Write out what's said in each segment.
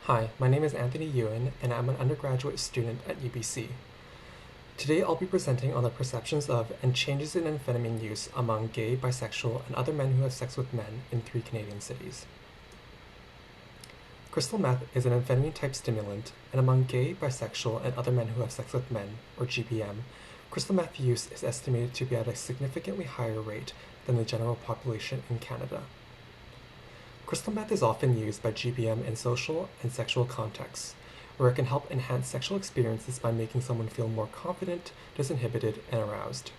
Hi, my name is Anthony Yuen, and I'm an undergraduate student at UBC. Today I'll be presenting on the perceptions of and changes in amphetamine use among gay, bisexual, and other men who have sex with men in 3 Canadian cities. Crystal meth is an amphetamine-type stimulant, and among gay, bisexual, and other men who have sex with men, or GBM, crystal meth use is estimated to be at a significantly higher rate than the general population in Canada. Crystal meth is often used by GBM in social and sexual contexts, where it can help enhance sexual experiences by making someone feel more confident, disinhibited, and aroused.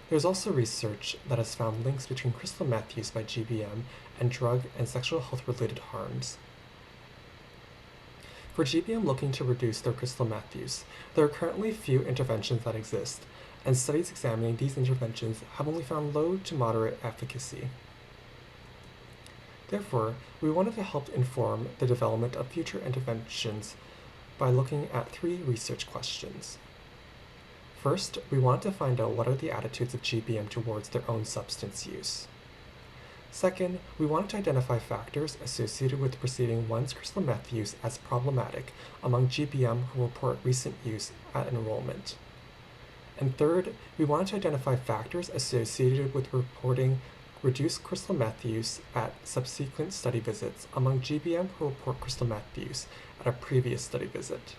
There is also research that has found links between crystal meth use by GBM and drug and sexual health-related harms. For GBM looking to reduce their crystal meth use, there are currently few interventions that exist, and studies examining these interventions have only found low to moderate efficacy. Therefore, we wanted to help inform the development of future interventions by looking at 3 research questions. First, we wanted to find out what are the attitudes of GBM towards their own substance use. Second, we wanted to identify factors associated with perceiving one's crystal meth use as problematic among GBM who report recent use at enrollment. And third, we wanted to identify factors associated with reporting reduced crystal meth use at subsequent study visits among GBM who report crystal meth use at a previous study visit.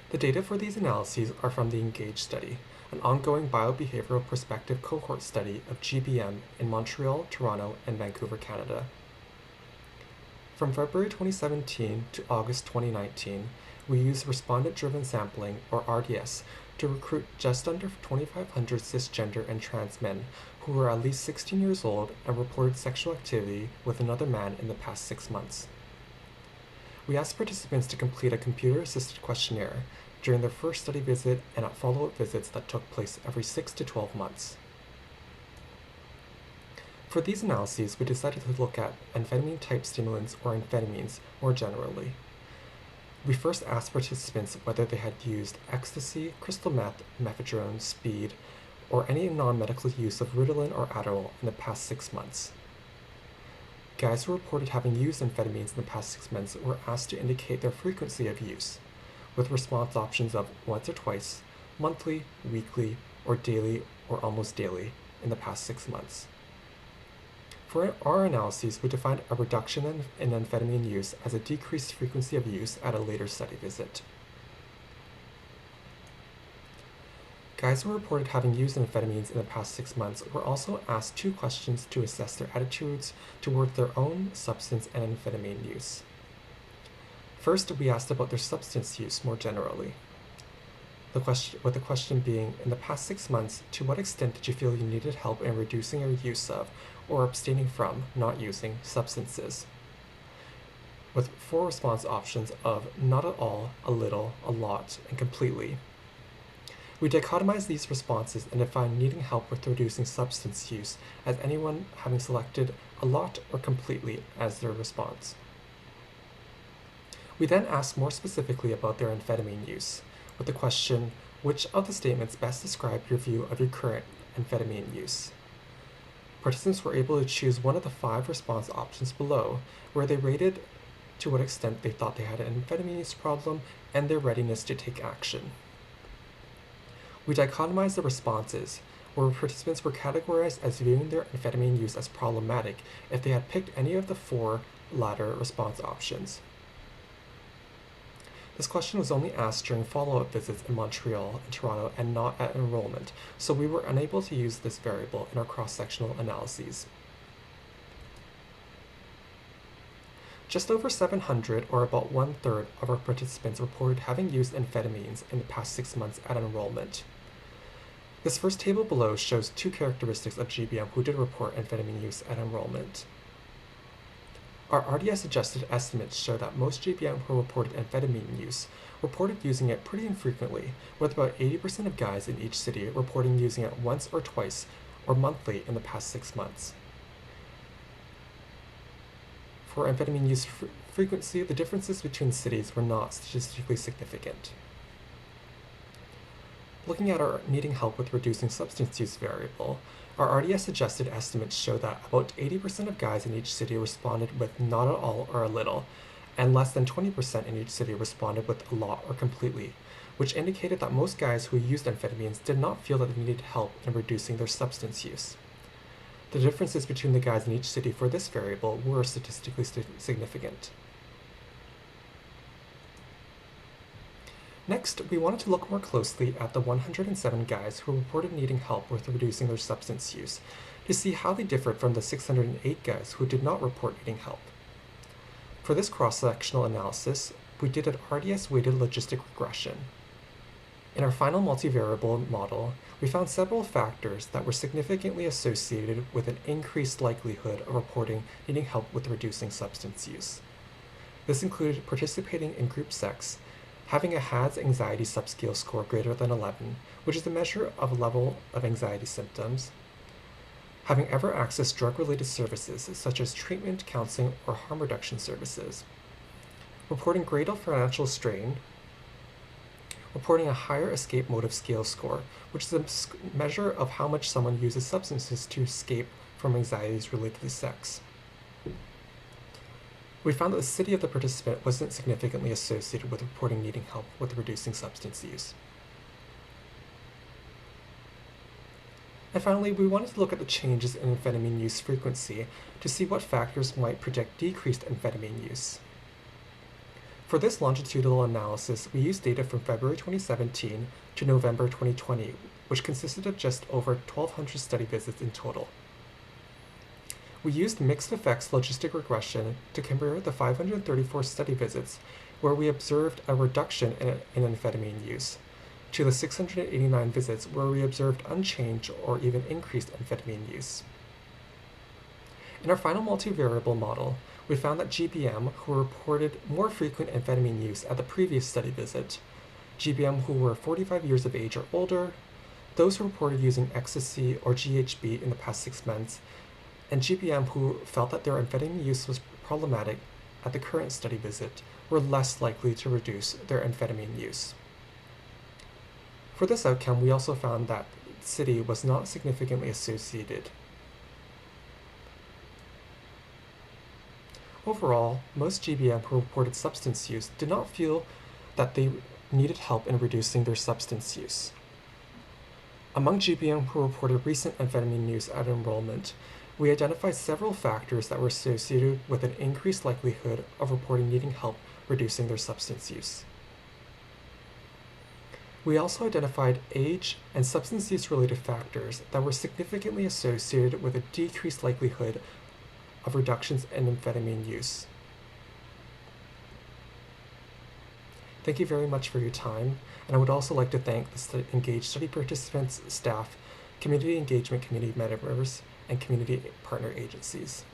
The data for these analyses are from the ENGAGE study, an ongoing biobehavioral prospective cohort study of GBM in Montreal, Toronto, and Vancouver, Canada. From February 2017 to August 2019, we used respondent-driven sampling, or RDS, to recruit just under 2,500 cisgender and trans men who were at least 16 years old and reported sexual activity with another man in the past 6 months. We asked participants to complete a computer-assisted questionnaire during their first study visit and at follow-up visits that took place every 6 to 12 months. For these analyses, we decided to look at amphetamine-type stimulants or amphetamines more generally. We first asked participants whether they had used ecstasy, crystal meth, mephedrone, speed, or any non-medical use of Ritalin or Adderall in the past 6 months. Guys who reported having used amphetamines in the past 6 months were asked to indicate their frequency of use, with response options of once or twice, monthly, weekly, or daily or almost daily in the past 6 months. For our analyses, we defined a reduction in amphetamine use as a decreased frequency of use at a later study visit. Guys who reported having used amphetamines in the past 6 months were also asked 2 questions to assess their attitudes toward their own substance and amphetamine use. First, we asked about their substance use more generally. With the question being, in the past 6 months, to what extent did you feel you needed help in reducing your use of, or abstaining from, not using substances? With 4 response options of not at all, a little, a lot, and completely. We dichotomized these responses and defined needing help with reducing substance use as anyone having selected a lot or completely as their response. We then asked more specifically about their amphetamine use, with the question, which of the statements best describe your view of your current amphetamine use? Participants were able to choose one of the 5 response options below, where they rated to what extent they thought they had an amphetamine use problem and their readiness to take action. We dichotomized the responses, where participants were categorized as viewing their amphetamine use as problematic if they had picked any of the 4 latter response options. This question was only asked during follow-up visits in Montreal and Toronto and not at enrollment, so we were unable to use this variable in our cross-sectional analyses. Just over 700, or about 1/3, of our participants reported having used amphetamines in the past 6 months at enrollment. This first table below shows 2 characteristics of GBM who did report amphetamine use at enrollment. Our RDS-adjusted estimates show that most GBM who reported amphetamine use reported using it pretty infrequently, with about 80% of guys in each city reporting using it once or twice or monthly in the past 6 months. For amphetamine use frequency, the differences between cities were not statistically significant. Looking at our needing help with reducing substance use variable, our RDS adjusted estimates show that about 80% of guys in each city responded with not at all or a little, and less than 20% in each city responded with a lot or completely, which indicated that most guys who used amphetamines did not feel that they needed help in reducing their substance use. The differences between the guys in each city for this variable were statistically significant. Next, we wanted to look more closely at the 107 guys who reported needing help with reducing their substance use to see how they differed from the 608 guys who did not report needing help. For this cross-sectional analysis, we did an RDS-weighted logistic regression. In our final multivariable model, we found several factors that were significantly associated with an increased likelihood of reporting needing help with reducing substance use. This included participating in group sex, having a HADS anxiety subscale score greater than 11, which is a measure of a level of anxiety symptoms, having ever accessed drug-related services such as treatment, counseling, or harm reduction services, reporting greater financial strain, reporting a higher escape motive scale score, which is a measure of how much someone uses substances to escape from anxieties related to sex. We found that the city of the participant wasn't significantly associated with reporting needing help with reducing substance use. And finally, we wanted to look at the changes in amphetamine use frequency to see what factors might predict decreased amphetamine use. For this longitudinal analysis, we used data from February 2017 to November 2020, which consisted of just over 1,200 study visits in total. We used mixed effects logistic regression to compare the 534 study visits where we observed a reduction in amphetamine use to the 689 visits where we observed unchanged or even increased amphetamine use. In our final multivariable model, we found that GBM who reported more frequent amphetamine use at the previous study visit, GBM who were 45 years of age or older, those who reported using ecstasy or GHB in the past 6 months, and GBM who felt that their amphetamine use was problematic at the current study visit were less likely to reduce their amphetamine use. For this outcome, we also found that the city was not significantly associated. Overall, most GBM who reported substance use did not feel that they needed help in reducing their substance use. Among GBM who reported recent amphetamine use at enrollment, we identified several factors that were associated with an increased likelihood of reporting needing help reducing their substance use. We also identified age and substance use-related factors that were significantly associated with a decreased likelihood of reductions in amphetamine use. Thank you very much for your time, and I would also like to thank the engaged study participants, staff, community engagement community members, and community partner agencies.